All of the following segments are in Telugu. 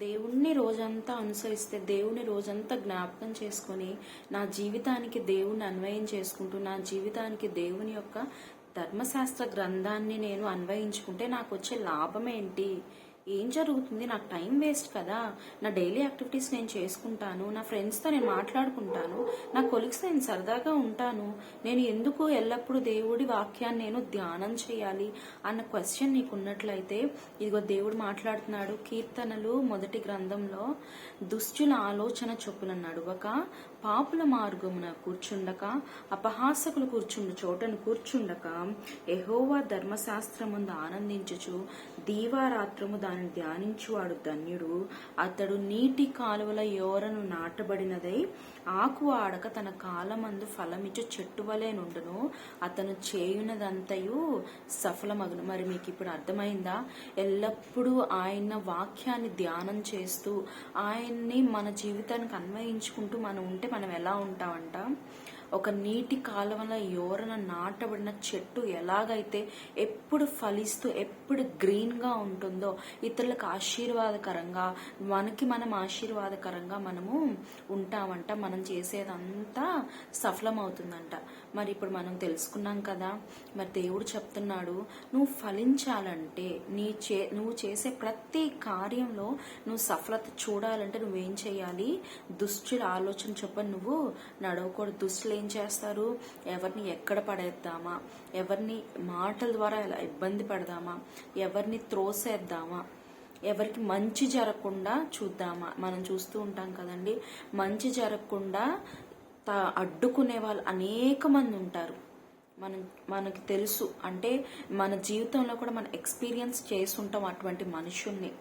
దేవుణ్ణి రోజంతా అనుసరిస్తే, దేవుని రోజంతా జ్ఞాపకం చేసుకొని, నా జీవితానికి దేవుణ్ణి అన్వయం చేసుకుంటూ, నా జీవితానికి దేవుని యొక్క ధర్మశాస్త్ర గ్రంథాన్ని నేను అన్వయించుకుంటే నాకు వచ్చే లాభం ఏంటి? ఏం జరుగుతుంది? నాకు టైం వేస్ట్ కదా. నా డైలీ యాక్టివిటీస్ నేను చేసుకుంటాను, నా ఫ్రెండ్స్తో నేను మాట్లాడుకుంటాను, నా కొలీగ్స్తో నేను సరదాగా ఉంటాను. నేను ఎందుకు ఎల్లప్పుడూ దేవుడి వాక్యాన్ని నేను ధ్యానం చేయాలి అన్న క్వశ్చన్ నీకు ఉన్నట్లయితే, ఇదిగో దేవుడు మాట్లాడుతున్నాడు. కీర్తనలు 1 గ్రంథంలో, దుష్టుల ఆలోచన చొప్పున నడువక, పాపుల మార్గమున కూర్చుండక, అపహాసకులు కూర్చుండు చోటను కూర్చుండక, యెహోవా ధర్మశాస్త్రముందు ఆనందించుచు దీవారాత్రము దానిని ధ్యానించువాడు ధన్యుడు. అతడు నీటి కాలువల యోరను నాటబడినదై ఆకు ఆడక తన కాలమందు ఫలమిచ్చు చెట్టు వలె నుండును. అతను చేయునదంతయు సఫలమగును. మరి మీకు ఇప్పుడు అర్థమైందా? ఎల్లప్పుడూ ఆయన వాక్యాన్ని ధ్యానం చేస్తూ, ఆయన్ని మన జీవితానికి అన్వయించుకుంటూ మనం ఉంటే మనం ఎలా ఉంటామంట, ఒక నీటి కాలువల యోరన నాటబడిన చెట్టు ఎలాగైతే ఎప్పుడు ఫలిస్తూ ఎప్పుడు గ్రీన్ గా ఉంటుందో, ఇతరులకు ఆశీర్వాదకరంగా, మనం ఆశీర్వాదకరంగా మనము ఉంటామంట. మనం చేసేదంతా సఫలమవుతుందంట. మరి ఇప్పుడు మనం తెలుసుకున్నాం కదా. మరి దేవుడు చెప్తున్నాడు, నువ్వు ఫలించాలంటే, నువ్వు చేసే ప్రతి కార్యంలో నువ్వు సఫలత చూడాలంటే నువ్వేం చేయాలి? దుష్టుల ఆలోచన చొప్పున నువ్వు నడవకూడదు. దుష్టులు ఏం చేస్తారు? ఎవరిని ఎక్కడ పడేద్దామా, ఎవరిని మాటల ద్వారా ఎలా ఇబ్బంది పడదామా, ఎవరిని త్రోసేద్దామా, ఎవరికి మంచి జరగకుండా చూద్దామా. మనం చూస్తూ ఉంటాం కదండి, మంచి జరగకుండా అడ్డుకునే వాళ్ళు అనేక మంది ఉంటారు. మనకి తెలుసు, అంటే మన జీవితంలో కూడా మనం ఎక్స్పీరియన్స్ చేస్తుంటాం అటువంటి మనుషుల్ని.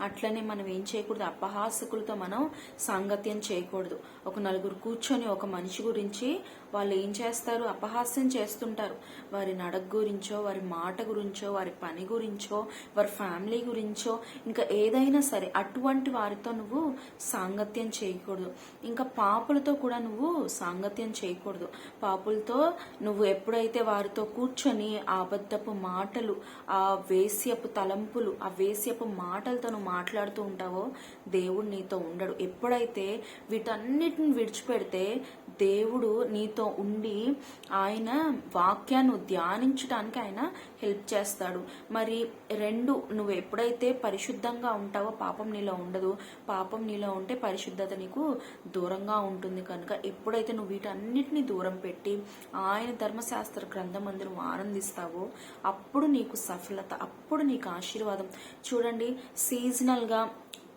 అట్లనే మనం ఏం చేయకూడదు? అపహాసకులతో మనం సాంగత్యం చేయకూడదు. ఒక నలుగురు కూర్చొని ఒక మనిషి గురించి వాళ్ళు ఏం చేస్తారు? అపహాస్యం చేస్తుంటారు. వారి నడక గురించో, వారి మాట గురించో, వారి పని గురించో, వారి ఫ్యామిలీ గురించో, ఇంకా ఏదైనా సరే అటువంటి వారితో నువ్వు సాంగత్యం చేయకూడదు. ఇంకా పాపులతో కూడా నువ్వు సాంగత్యం చేయకూడదు. పాపులతో నువ్వు ఎప్పుడైతే వారితో కూర్చొని ఆ అబద్ధపు మాటలు, ఆ వేశ్యపు తలంపులు, ఆ వేశ్యపు మాటలతో నువ్వు మాట్లాడుతూ ఉంటావో, దేవుడు నీతో ఉండడు. ఎప్పుడైతే వీటన్నిటిని విడిచిపెడితే దేవుడు నీతో ఉండి ఆయన వాక్యాన్ని ధ్యానించడానికి ఆయన హెల్ప్ చేస్తాడు. మరి నువ్వు ఎప్పుడైతే పరిశుద్ధంగా ఉంటావో పాపం నీలో ఉండదు. పాపం నీలో ఉంటే పరిశుద్ధత నీకు దూరంగా ఉంటుంది. కనుక ఎప్పుడైతే నువ్వు వీటన్నిటిని దూరం పెట్టి ఆయన ధర్మశాస్త్ర గ్రంథం అందరూ ఆనందిస్తావో, అప్పుడు నీకు సఫలత, అప్పుడు నీకు ఆశీర్వాదం. చూడండి, సీజనల్ గా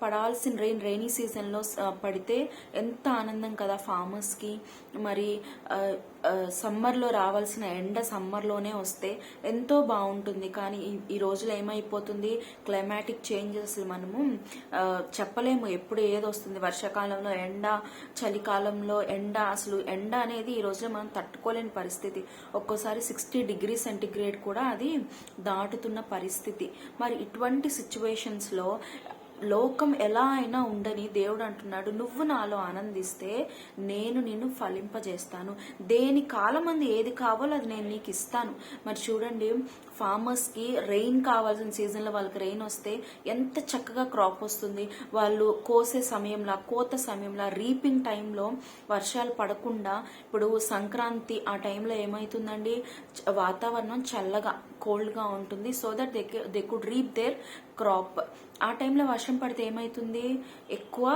పడాల్సిన రైనీ సీజన్లో పడితే ఎంత ఆనందం కదా ఫార్మర్స్ కి. మరి సమ్మర్లో రావాల్సిన ఎండ సమ్మర్లోనే వస్తే ఎంతో బాగుంటుంది. కానీ ఈ రోజులో ఏమైపోతుంది? క్లైమాటిక్ చేంజెస్ మనము చెప్పలేము ఎప్పుడు ఏది వస్తుంది. వర్షాకాలంలో ఎండ, చలికాలంలో ఎండ. అసలు ఎండ అనేది ఈ రోజులో మనం తట్టుకోలేని పరిస్థితి. ఒక్కోసారి 60 డిగ్రీ సెంటిగ్రేడ్ కూడా అది దాటుతున్న పరిస్థితి. మరి ఇటువంటి సిచ్యువేషన్స్ లో లోకం ఎలా అయినా ఉండని దేవుడు అంటున్నాడు, నువ్వు నాలో ఆనందిస్తే నేను నిన్ను ఫలింపజేస్తాను. దేని కాలమంది ఏది కావాలో అది నేను నీకు ఇస్తాను. మరి చూడండి, ఫార్మర్స్ కి రెయిన్ కావాల్సిన సీజన్ లో వాళ్ళకి రెయిన్ వస్తే ఎంత చక్కగా క్రాప్ వస్తుంది. వాళ్ళు కోసే సమయంలో, కోత సమయంలో, రీపింగ్ టైంలో వర్షాలు పడకుండా, ఇప్పుడు సంక్రాంతి ఆ టైంలో ఏమైతుందండి? వాతావరణం చల్లగా, కోల్డ్ గా ఉంటుంది. So that they could reap their crop. ఆ టైంలో వర్షం పడితే ఏమైతుంది? ఎక్కువ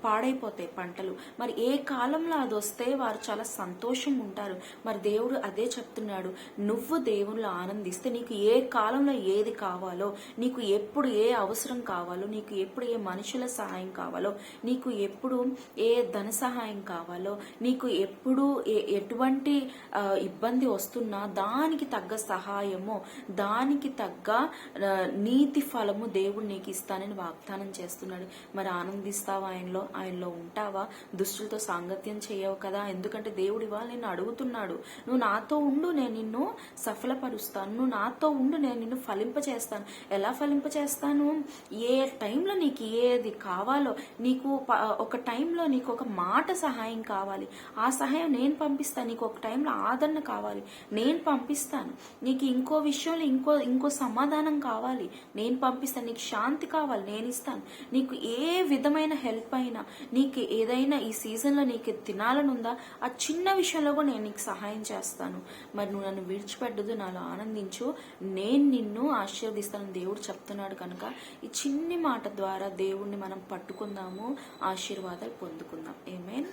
పాడైపోతాయి పంటలు. మరి ఏ కాలంలో అది వస్తే వారు చాలా సంతోషంగా ఉంటారు. మరి దేవుడు అదే చెప్తున్నాడు, నువ్వు దేవుళ్ళు ఆనందిస్తే నీకు ఏ కాలంలో ఏది కావాలో, నీకు ఎప్పుడు ఏ అవసరం కావాలో, నీకు ఎప్పుడు ఏ మనుషుల సహాయం కావాలో, నీకు ఎప్పుడు ఏ ధన సహాయం కావాలో, నీకు ఎప్పుడు ఎటువంటి ఇబ్బంది వస్తున్నా దానికి తగ్గ సహాయము, దానికి తగ్గ నీతి ఫలము దేవుడు నీకు ఇస్తానని వాగ్దానం చేస్తున్నాడు. మరి ఆనందిస్తావా? ఆయనలో ఉంటావా? దుష్టులతో సాంగత్యం చేయవు కదా. ఎందుకంటే దేవుడు ఇవాళ నిన్ను అడుగుతున్నాడు, నువ్వు నాతో ఉండు, నేను నిన్ను సఫలపరుస్తాను. నువ్వు నాతో ఉండు, నేను నిన్ను ఫలింపచేస్తాను. ఎలా ఫలింపచేస్తాను? ఏ టైంలో నీకు ఏది కావాలో, నీకు ఒక టైంలో నీకు ఒక మాట సహాయం కావాలి, ఆ సహాయం నేను పంపిస్తాను. నీకు ఒక టైంలో ఆదరణ కావాలి, నేను పంపిస్తాను. నీకు ఇంకో విషయంలో ఇంకో సమాధానం కావాలి, నేను పంపిస్తాను. నీకు శాంతి కావాలి, నేను ఇస్తాను. నీకు ఏ విధమైన హెల్ప్ అయినా, నీకు ఏదైనా ఈ సీజన్లో నీకు తినాలని ఉందా, ఆ చిన్న విషయంలో కూడా నేను నీకు సహాయం చేస్తాను. మరి నువ్వు నన్ను విడిచిపెట్టదు, నాలో ఆనందించు, నేను నిన్ను ఆశీర్వదిస్తాను దేవుడు చెప్తున్నాడు. కనుక ఈ చిన్ని మాట ద్వారా దేవుణ్ణి మనం పట్టుకుందాము, ఆశీర్వాదాలు పొందుకుందాం. ఆమేన్.